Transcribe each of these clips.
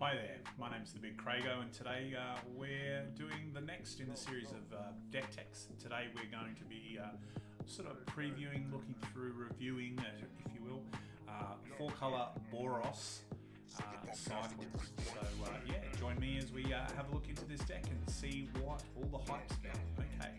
Hi there, my name's the BigCraigO, and today we're doing the next in the series of deck techs. Today we're going to be sort of previewing, looking through, reviewing, if you will, 4-color Boros cycles. So yeah, join me as we have a look into this deck and see what all the hype's about. Okay.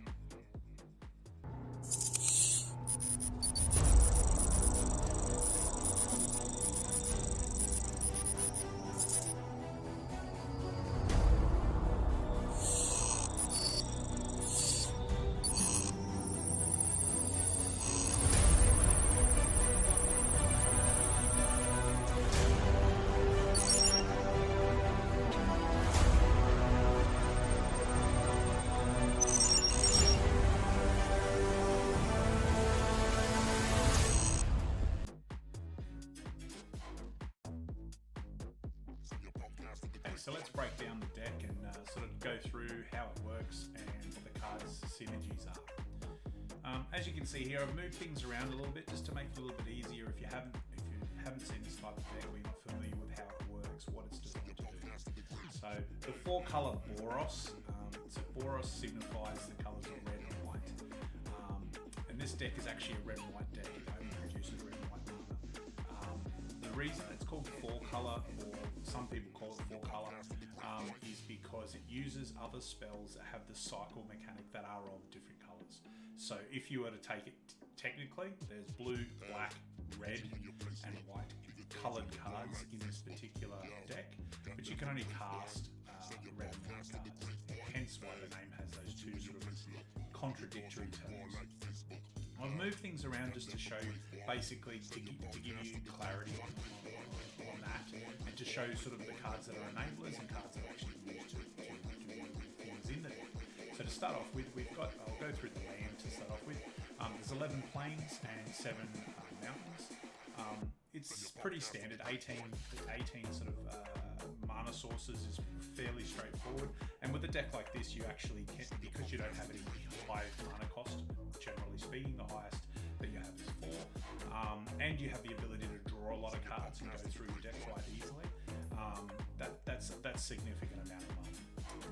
So let's break down the deck and sort of go through how it works and what the cards' synergies are. As you can see here, I've moved things around a little bit just to make it a little bit easier if you haven't seen this type of deck or you're not familiar with how it works, what it's designed to do. So the 4-color Boros, so Boros signifies the colors of red and white. And this deck is actually a red and white deck. It only produces red and white mana. The reason it's called 4-color, or some people call it 4-color, is because it uses other spells that have the cycle mechanic that are of different colors. So if you were to take it technically, there's blue, black, red, and white colored cards in this particular deck, but you can only cast red and white cards. Hence why the name has those two sort of contradictory terms. I've moved things around just to show you, basically, to give you clarity on that, and to show sort of the cards that are enablers and cards that are actually used to do things in the deck. So to start off with, I'll go through the land to start off with. There's 11 plains and 7 mountains. It's pretty standard, 18 sort of mana sources is fairly straightforward. And with a deck like this, you actually can, because you don't have any high mana cost, generally speaking, the highest that you have is 4. And you have the ability to draw a lot of cards and go through your deck quite easily. That's significant amount of mana.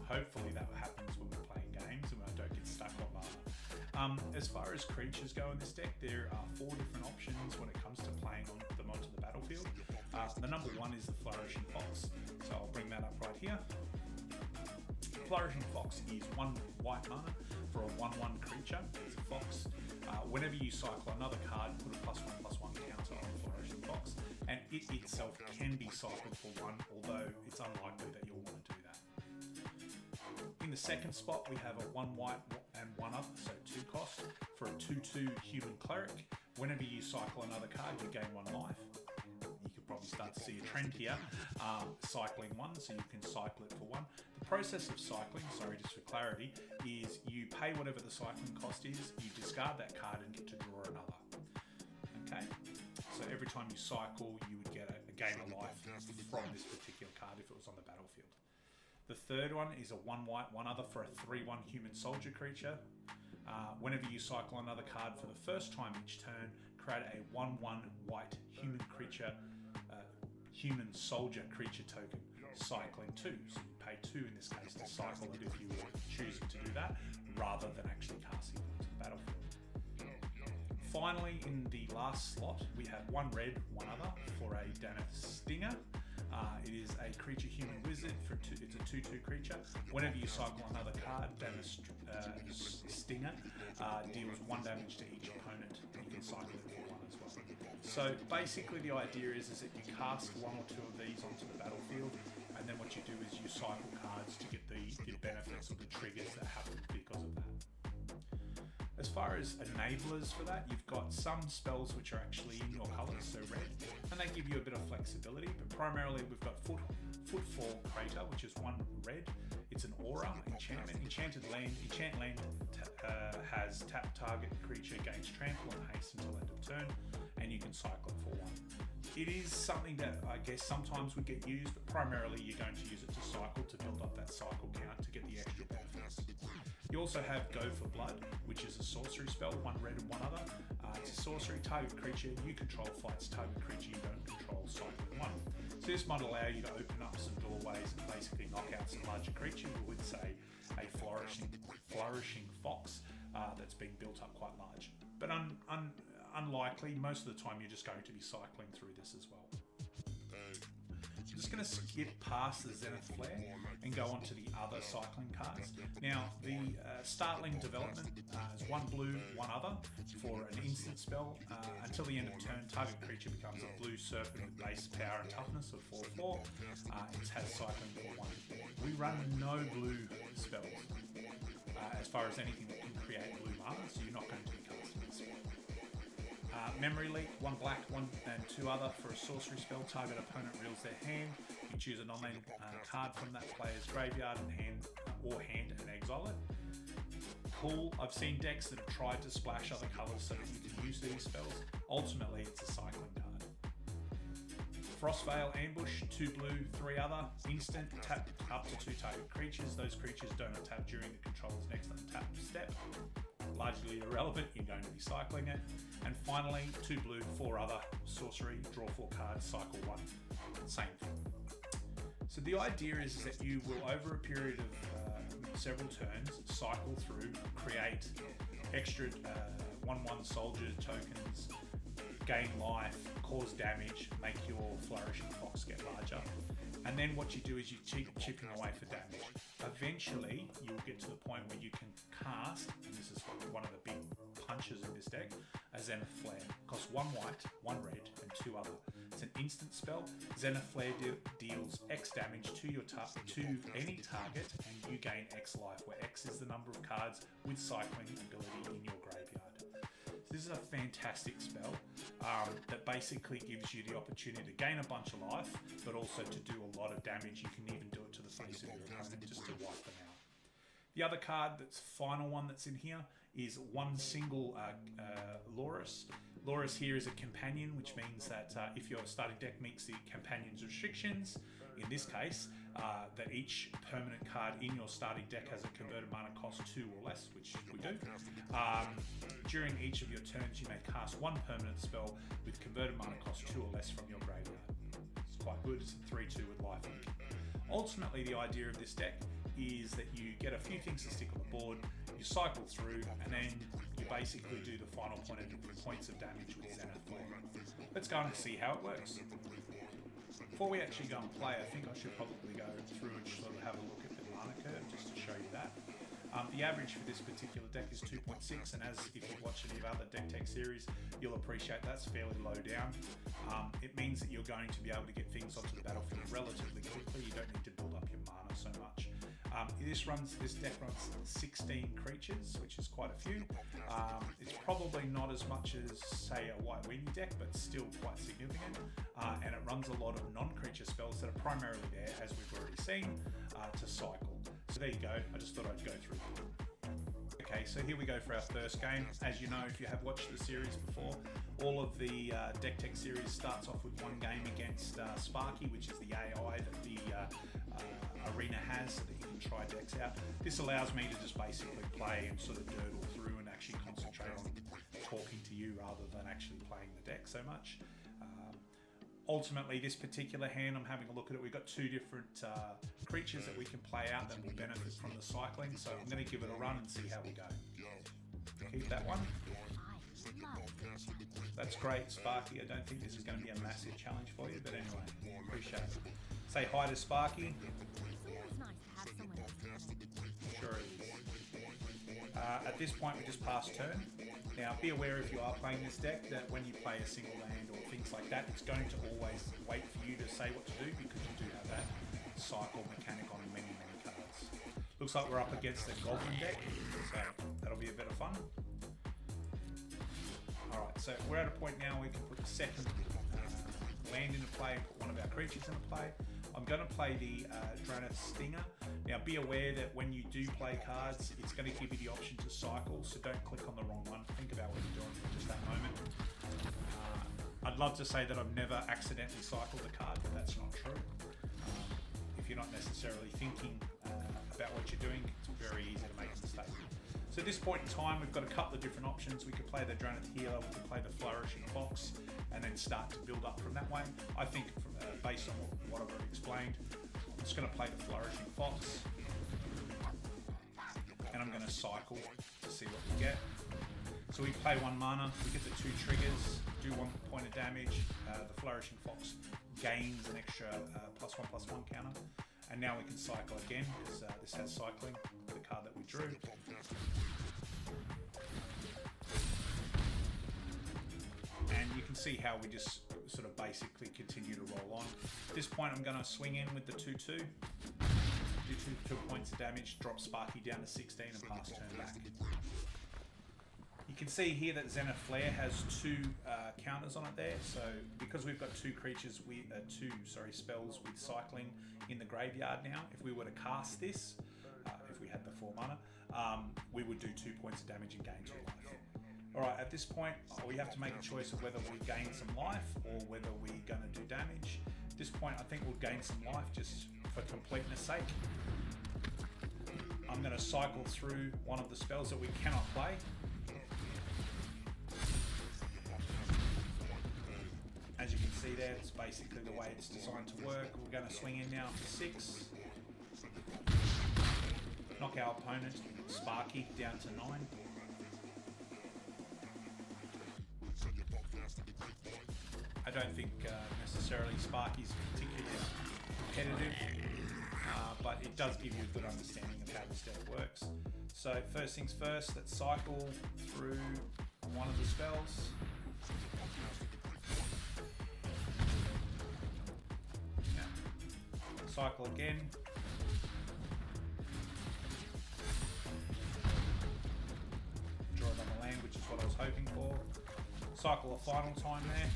Hopefully that happens when we're playing games and I don't get stuck on mana. As far as creatures go in this deck, there are 4 different options when it comes to playing them onto the battlefield. The number 1 is the Flourishing Fox. So I'll bring that up right here. Flourishing Fox is 1 white mana for a 1/1 creature. It's a fox. Whenever you cycle another card, put a +1/+1 counter on Flourishing Fox, and it itself can be cycled for 1, although it's unlikely that you'll want to do that. In the second spot, we have a 1 white and 1 other, so 2 cost, for a 2/2 human cleric. Whenever you cycle another card, you gain 1 life. You could probably start to see a trend here, cycling 1, so you can cycle it for 1. The process of cycling, sorry, just for clarity, is you pay whatever the cycling cost is, you discard that card and get to draw another. Okay, so every time you cycle, you would get a gain of life from this particular card if it was on the battlefield. The third one is a 1 white, 1 other for a 3/1 human soldier creature. Whenever you cycle another card for the first time each turn, create a 1/1 white human creature, human soldier creature token, cycling 2. So you pay 2 in this case to cycle it if you were choosing to do that, rather than actually casting it onto the battlefield. Finally, in the last slot, we have 1 red, 1 other for a Dimir Stinger. It is a creature human wizard for 2. It's a 2/2 creature. Whenever you cycle another card, Dimir Stinger deals 1 damage to each opponent. You can cycle it for 1 as well. So basically, the idea is that you cast 1 or 2 of these onto the battlefield, and then what you do is you cycle cards to get the benefits or the triggers that happen because of that. As far as enablers for that, you've got some spells which are actually in your colours, so red, and they give you a bit of flexibility, but primarily we've got Footfall Crater, which is 1 red. It's an aura enchantment. Enchanted land has tap target creature gains trample and haste until end of turn, and you can cycle it for 1. It is something that I guess sometimes would get used, but primarily you're going to use it to cycle to build up that cycle count to get the extra benefits. You also have Go for Blood, which is a sorcery spell, 1 red and 1 other. It's a sorcery, target creature you control fights target creature you don't control, cycling 1. So this might allow you to open up some doorways larger creature, you would say a flourishing fox that's been built up quite large. But unlikely, most of the time you're just going to be cycling through this as well. I'm just going to skip past the Zenith Flare and go on to the other cycling cards. Now, the Startling development is 1 blue, 1 other for an instant spell. Until the end of turn, target creature becomes a blue serpent with base power and toughness of 4/4. It has cycling for 1. We run no blue spells as far as anything that can create blue mana, so you're not going to be casting this spell. Memory Leak, 1 black, 1 and 2 other for a sorcery spell. Target opponent reels their hand. You choose a non-land card from that player's graveyard and hand and exile it. Cool. I've seen decks that have tried to splash other colours so that you can use these spells. Ultimately, it's a cycling card. Frostveil Ambush, 2 blue, 3 other. Instant, tap up to 2 target creatures. Those creatures don't attack during the controller's next untapped step. Largely irrelevant, you're going to be cycling it. And finally, 2 blue, 4 other, sorcery, draw 4 cards, cycle 1. Same thing. So the idea is that you will, over a period of several turns, cycle through, create extra 1/1 soldier tokens, gain life, cause damage, make your flourishing fox get larger. And then what you do is you keep chipping away for damage. Eventually, you'll get to the point where you can cast, and this is one of the big punches in this deck, a Zenith Flare. Costs 1 white, 1 red, and 2 other. It's an instant spell. Zenith Flare deals X damage to any target, and you gain X life, where X is the number of cards with cycling ability in your graveyard. This is a fantastic spell that basically gives you the opportunity to gain a bunch of life, but also to do a lot of damage. You can even do it to the face of your opponent just to wipe them out. The other card, that's final one that's in here, is 1 single Boros. Boros here is a companion, which means that if your starting deck meets the companion's restrictions, in this case, that each permanent card in your starting deck has a converted mana cost 2 or less, which we do. During each of your turns, you may cast 1 permanent spell with converted mana cost 2 or less from your graveyard. It's quite good. It's a 3/2 with life. Ultimately, the idea of this deck is that you get a few things to stick on the board, you cycle through, and then you basically do the final points of damage with Zenith Flare. Let's go and see how it works. Before we actually go and play, I think I should probably go through and sort of have a look at the mana curve just to show you that. The average for this particular deck is 2.6, and as if you've watched any of other deck tech series, you'll appreciate that's fairly low down. It means that you're going to be able to get things onto the battlefield relatively quickly. You don't need to build up your mana so much. This deck runs 16 creatures, which is quite a few. It's probably not as much as, say, a White Weenie deck, but still quite significant. And it runs a lot of non-creature spells that are primarily there, as we've already seen, to cycle. So there you go. I just thought I'd go through them. Okay, so here we go for our first game. As you know, if you have watched the series before, all of the Deck Tech series starts off with 1 game against Sparky, which is the AI that the arena has, so that you can try decks out. This allows me to just basically play and sort of durdle through and actually concentrate on talking to you rather than actually playing the deck so much. Ultimately, this particular hand, I'm having a look at it. We've got 2 different creatures that we can play out that will benefit from the cycling. So I'm going to give it a run and see how we go. Keep that one. That's great, Sparky. I don't think this is going to be a massive challenge for you, but anyway, appreciate it. Say hi to Sparky. Sure it is. At this point, we just passed turn. Now, be aware if you are playing this deck that when you play a single land or things like that, it's going to always wait for you to say what to do, because you do have that cycle mechanic on many, many cards. Looks like we're up against the Goblin deck, so that'll be a bit of fun. Alright, so we're at a point now where we can put the second land into play, put one of our creatures into play. I'm going to play the Draneth Stinger. Now be aware that when you do play cards, it's going to give you the option to cycle, so don't click on the wrong one. Think about what you're doing for just that moment. I'd love to say that I've never accidentally cycled a card, but that's not true. If you're not necessarily thinking about what you're doing, it's very easy to make a mistake. So at this point in time, we've got a couple of different options. We could play the Draneth Healer, we could play the Flourishing Fox, and then start to build up from that way. I think, based on what I've already explained, just going to play the Flourishing Fox. And I'm going to cycle to see what we get. So we play 1 mana, we get the 2 triggers, do 1 point of damage. The Flourishing Fox gains an extra +1/+1 counter. And now we can cycle again, because this has cycling, the card that we drew. And you can see how we just sort of basically continue to roll on. At this point I'm going to swing in with the 2/2. Do 2 points of damage, drop Sparky down to 16 and pass turn back. You can see here that Zenith Flare has 2 counters on it there. So because we've got 2 creatures, spells with cycling in the graveyard now, if we were to cast this, if we had the 4 mana, we would do 2 points of damage and gain 2 life. Alright, at this point we have to make a choice of whether we gain some life or whether we're going to do damage. At this point I think we'll gain some life just for completeness sake. I'm going to cycle through one of the spells that we cannot play. As you can see there, it's basically the way it's designed to work. We're going to swing in now for 6. Knock our opponent, Sparky, down to 9. I don't think necessarily Sparky's particularly competitive, but it does give you a good understanding of how this deck works. So first things first, let's cycle through one of the spells. Cycle again. Draw another land, which is what I was hoping for. Cycle a final time there.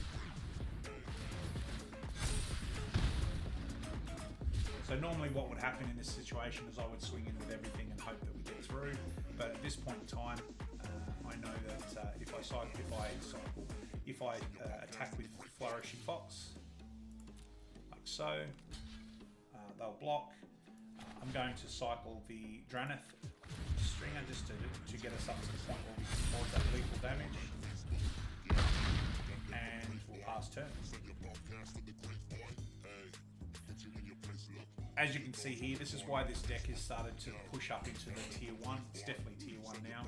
So normally what would happen in this situation is I would swing in with everything and hope that we get through. But at this point in time, I know that if I attack with Flourishing Fox, like so, they'll block. I'm going to cycle the Draneth Stringer just to get us up to the point where we can cause that lethal damage. And we'll pass turn. As you can see here, this is why this deck has started to push up into the tier 1. It's definitely tier 1 now.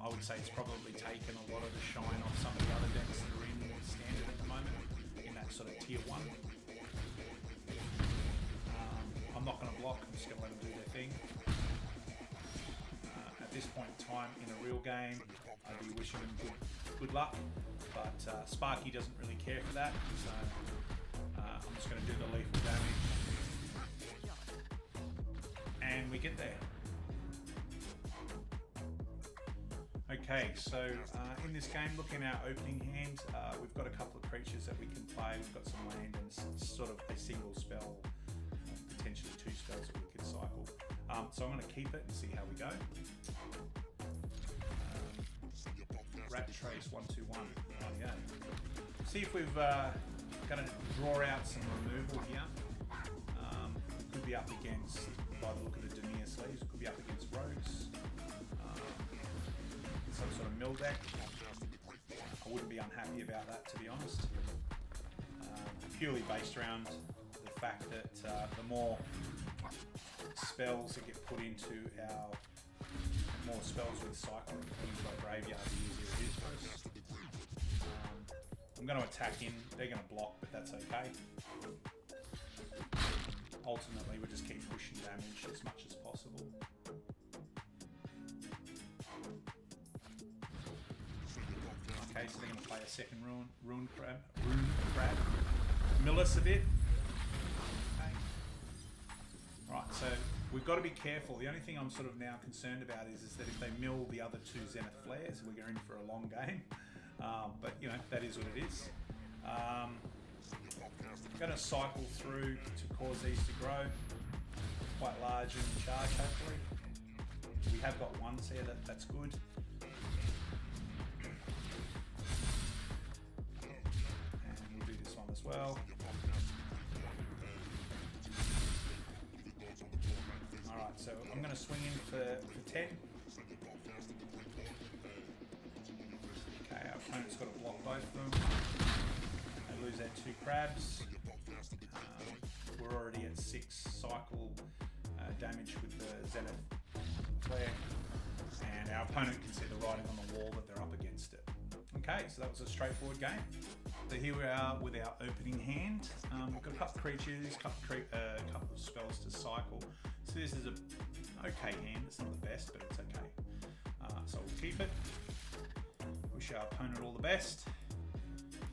I would say it's probably taken a lot of the shine off some of the other decks that are in standard at the moment, in that sort of tier 1. I'm not going to block, I'm just going to let them do their thing. At this point in time, in a real game, I'd be wishing them good luck, but Sparky doesn't really care for that, so I'm just going to do the lethal damage. And we get there. Okay, so in this game, looking at our opening hand, we've got a couple of creatures that we can play. We've got some land and sort of a single spell, potentially 2 spells that we could cycle. So I'm going to keep it and see how we go. Rat Trace 1/2/1. There. See if we've going to draw out some removal here. Could be up against, by the look of the Dimir sleeves, could be up against rogues. Some sort of mill deck. I wouldn't be unhappy about that, to be honest. Purely based around the fact that the more spells that get put into our, more spells with cycling into our graveyard, the easier it is for us. I'm going to attack in. They're going to block, but that's okay. Ultimately, we just keep pushing damage as much as possible. Okay, so they're going to play a second rune crab. Mill us a bit. Okay. Right, so we've got to be careful. The only thing I'm sort of now concerned about is that if they mill the other 2 Zenith Flares, we're in for a long game. But you know, that is what it is. I'm going to cycle through to cause these to grow. Quite large and in charge, hopefully. We have got ones here, that's good. And we'll do this one as well. Alright, so I'm going to swing in for 10. Okay, our opponent's got to block both of them. They lose their 2 crabs. We're already at 6 cycle damage with the Zenith flare, and our opponent can see the writing on the wall that they're up against it. Okay, so that was a straightforward game. So here we are with our opening hand. We've got a couple of creatures, couple of spells to cycle. So this is an okay hand. It's not the best, but it's okay. So we'll keep it. Wish our opponent all the best.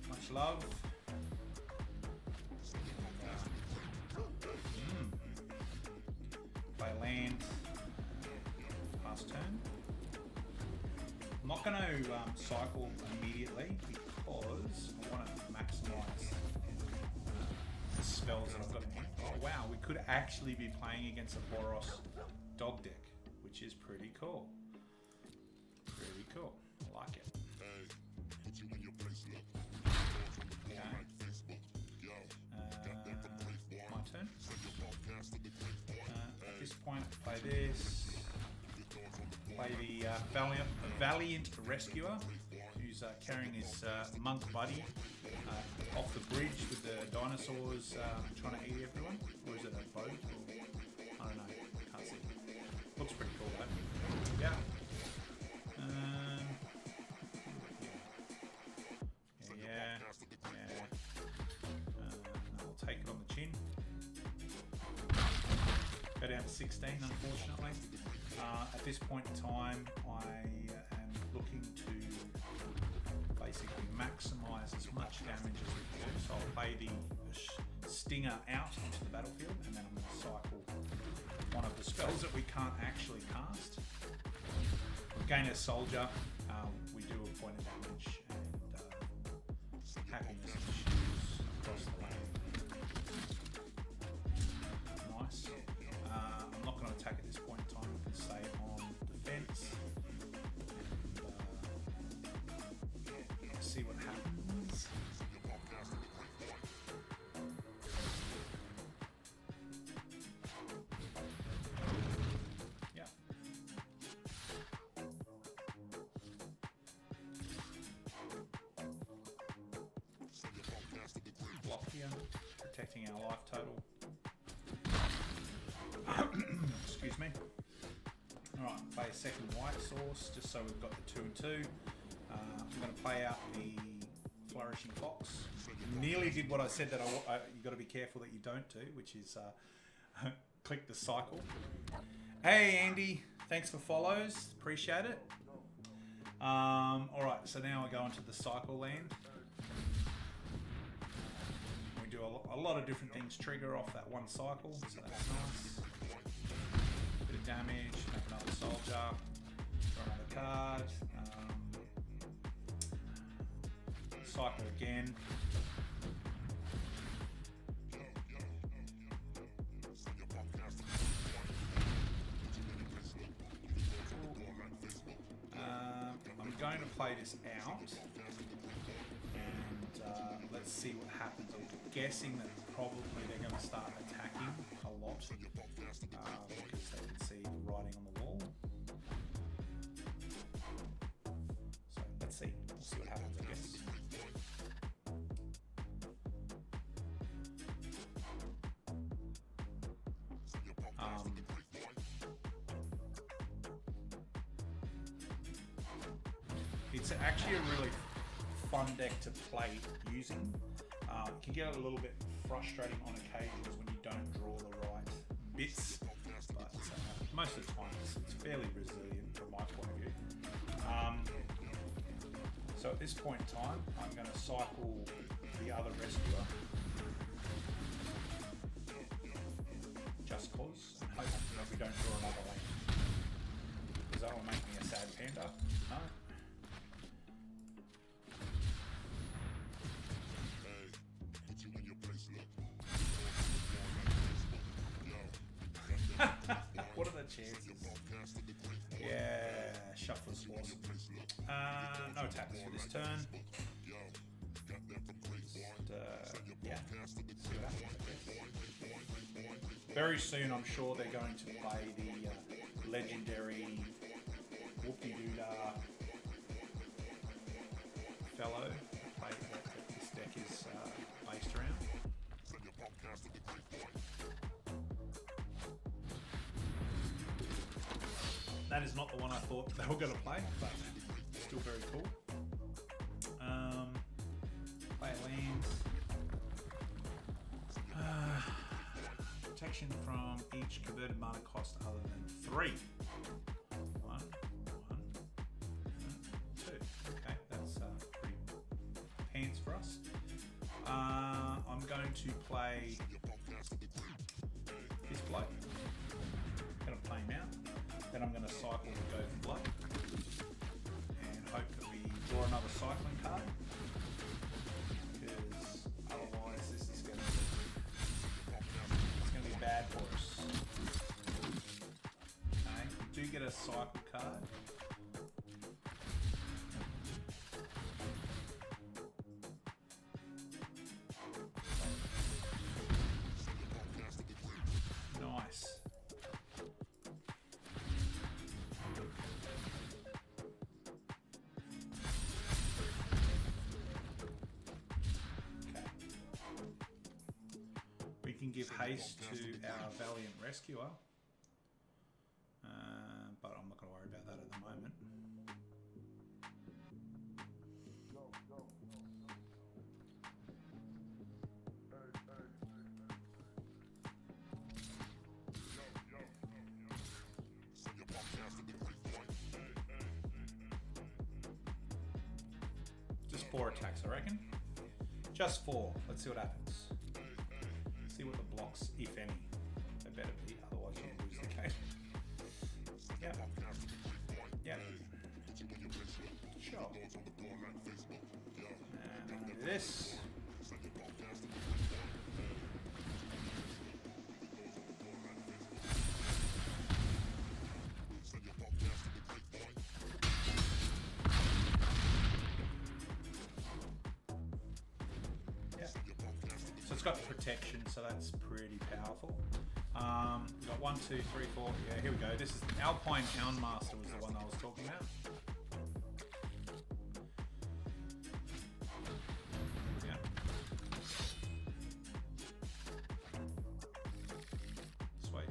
Much love. Play land. Pass turn. I'm not going to cycle immediately because I want to maximise the spells that I've got in here. Oh wow, we could actually be playing against a Boros dog deck, which is pretty cool. Pretty cool. I like it. Okay. My turn. At this point, play this. Play the Valiant Rescuer, who's carrying his monk buddy off the bridge with the dinosaurs trying to eat everyone. Or is it a boat? I don't know. Can't see. Looks pretty cool though. Yeah. I'll take it on the chin. Go down to 16, unfortunately. At this point in time, I am looking to basically maximise as much damage as we can do. So I'll play the Stinger out into the battlefield, and then I'm going to cycle one of the spells that we can't actually cast. Gain a soldier, we do a point of damage and happiness issues across the lane. Nice. I'm not going to attack at this point in time. We can stay on defense and see what happens. Yeah. Block here, protecting our life total. Excuse me. Alright, play a second white source just so we've got the 2 and 2. I'm going to play out the Flourishing Fox. Nearly did what I said that you got to be careful that you don't do, which is click the cycle. Hey Andy, thanks for follows, appreciate it. Alright, so now we go into the cycle land. We do a lot of different things trigger off that one cycle, so that's nice. Bit of damage, make another soldier, draw another card, cycle again. I'm going to play this out, and let's see what happens. I'm guessing that probably they're going to start attacking a lot because they can see the writing on the wall. So let's see. We'll see what happens, I guess. It's actually a really fun deck to play using. It can get a little bit frustrating on occasions when you don't draw the right bits, but most of the time it's fairly resilient from my point of view. So at this point in time, I'm going to cycle the other rescuer, just cause, and hope that we don't draw another lane, because that will make me a sad panda. No. What are the chances? Yeah, shuffle's awesome. No attacks for this turn. Yeah, see what happens. Very soon, I'm sure they're going to play the legendary Whoopie-Doodah fellow that this deck is based around. That is not the one I thought they were going to play, but still very cool. Play lands. Protection from each converted mana cost other than 3. 1, 2. Okay, that's pretty pants for us. I'm going to play this bloke. I'm going to play him out. Then I'm going to cycle the Go for Blood and hope that we draw another cycling card, because otherwise this is going to be bad for us. Okay, we do get a cycle card. Nice. We can give haste to our Valiant Rescuer, but I'm not going to worry about that at the moment. Just 4 attacks, I reckon. Just 4. Let's see what happens. See what the blocks, if any, they better be, otherwise you'll lose the game. Yeah. Yeah. Sure. And I'm gonna do this. So it's got protection, so that's pretty powerful. We've got 1, 2, 3, 4. Yeah, here we go. This is Alpine Houndmaster was the one I was talking about. Yeah. Sweet.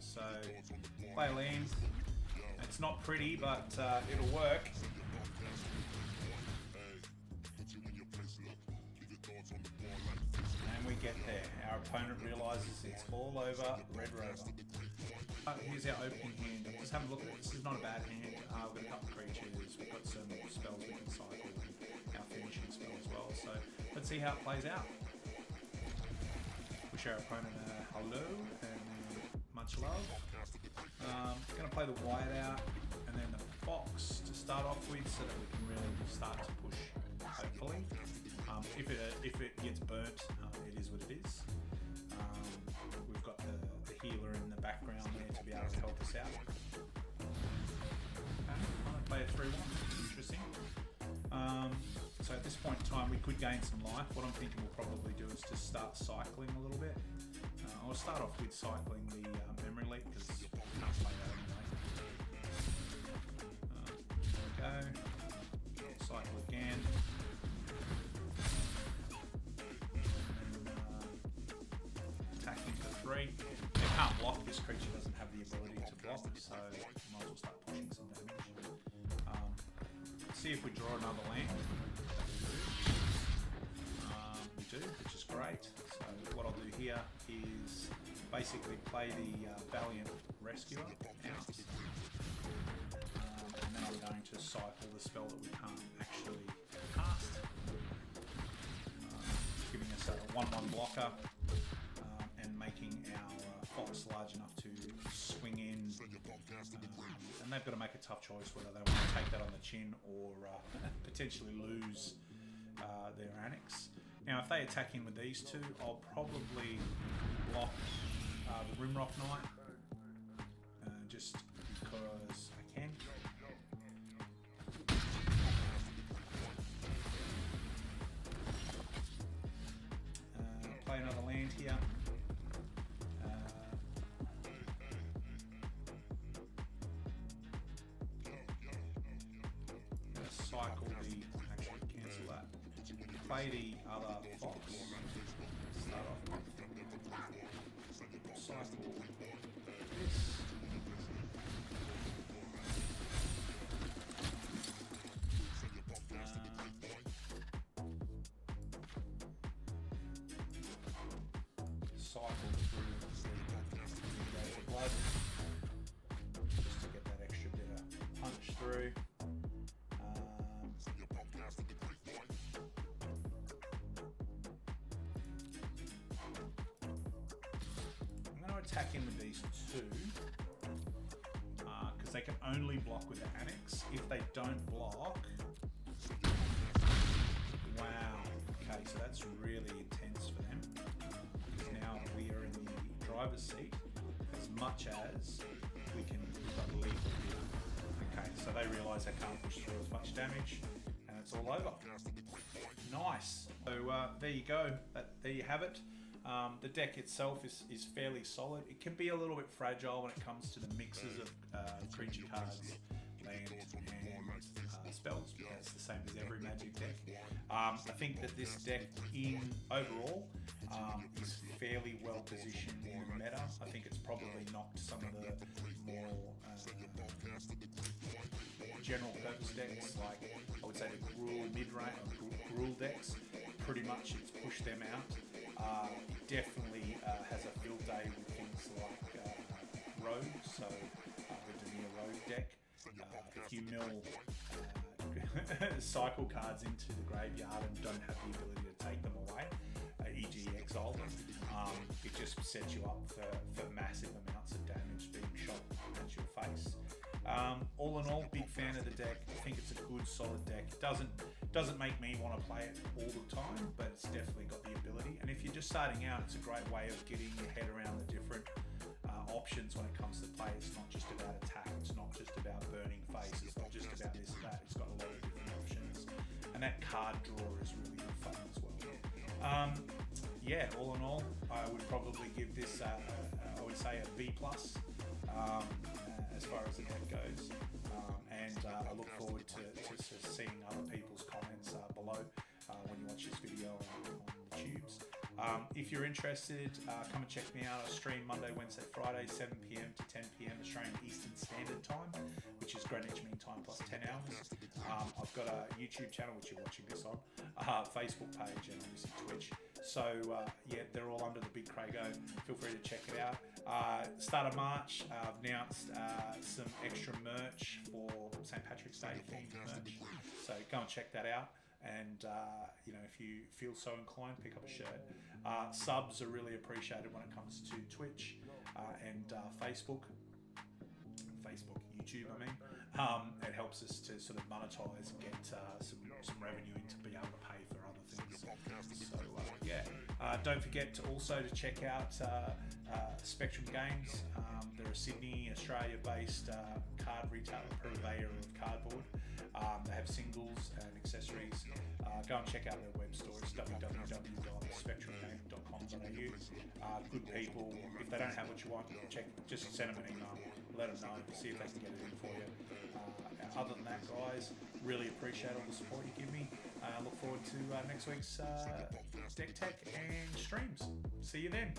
So, play land. It's not pretty, but it'll work. And we get there. Our opponent realizes it's all over Red Rover. Here's our opening hand. Just have a look at it. This is not a bad hand. We've got a couple of creatures. We've got some spells we can cycle. Our finishing spell as well. So, let's see how it plays out. Wish our opponent a hello and much love. Going to play the white out and then the fox to start off with, so that we can really start to push, hopefully. If it gets burnt, it is what it is. We've got the healer in the background there to be able to help us out. Okay, I'm going to play a 3-1. Interesting. So at this point in time, we could gain some life. What I'm thinking we'll probably do is just start cycling a little bit. I'll start off with cycling the memory leak, because I can't play that anyway. There we go. Cycle again. And attacking for 3. It can't block. This creature doesn't have the ability to block, so might as well start pushing some damage. See if we draw another land. We do, which is great. So what I'll do here is basically play the Valiant Rescuer out. And then I'm going to cycle the spell that we can't actually cast. Giving us a 1/1 blocker and making our fox large enough to swing in. And they've got to make a tough choice whether they want to take that on the chin or potentially lose their annex. Now, if they attack in with these two, I'll probably block the Rimrock Knight, just because I can. Play another land here. Cycle the, actually cancel that. Play the other fox. Start off with cycle this. Cycle through the blood just to get that extra bit of punch through. Attack in with these two because they can only block with the annex. If they don't block, wow, okay, so that's really intense for them because now we are in the driver's seat as much as we can leave here. Okay, so they realise they can't push through as much damage and it's all over. Nice. So there you go. There you have it. The deck itself is fairly solid. It can be a little bit fragile when it comes to the mixes of creature cards, land, and spells. It's the same as every Magic deck. I think that this deck overall is fairly well positioned in the meta. I think it's probably knocked some of the more general purpose decks, like I would say the Gruul mid-range, Gruul decks, pretty much it's pushed them out. It definitely has a field day with things like Rogue, so the Dimir Rogue deck. If you mill cycle cards into the graveyard and don't have the ability to take them away, e.g. exile them, it just sets you up for massive amounts of damage being shot at your face. All in all, big fan of the deck. I think it's a good, solid deck. It doesn't make me want to play it all the time, but it's definitely got the ability. And if you're just starting out, it's a great way of getting your head around the different options when it comes to play. It's not just about attack. It's not just about burning face. It's not just about this and that. It's got a lot of different options. And that card draw is really fun as well. Yeah, all in all, I would probably give this, I would say, a B+. As far as the deck goes, and I look forward to seeing other people's comments below when you watch this video on the tubes. If you're interested, come and check me out. I stream Monday, Wednesday, Friday, 7 p.m. to 10 p.m. Australian Eastern Standard Time, which is Greenwich Mean Time plus 10 hours. I've got a YouTube channel, which you're watching this on, Facebook page, and obviously Twitch. So yeah, they're all under the BigCraigO. Feel free to check it out. Start of March, I've announced some extra merch for St. Patrick's Day themed merch. So go and check that out. And you know, if you feel so inclined, pick up a shirt. Subs are really appreciated when it comes to Twitch and Facebook, YouTube. I mean, it helps us to sort of monetize and get some revenue in to be able to pay for other things. So yeah, don't forget to also to check out Spectrum Games. They're a Sydney, Australia-based card retailer, purveyor of cardboard. They have singles and accessories. Go and check out their web store. It's www.spectrumgame.com.au. Good people. If they don't have what you want, just send them an email. Let them know. See if they can get it in for you. Other than that, guys, really appreciate all the support you give me. Look forward to next week's Deck Tech and streams. See you then.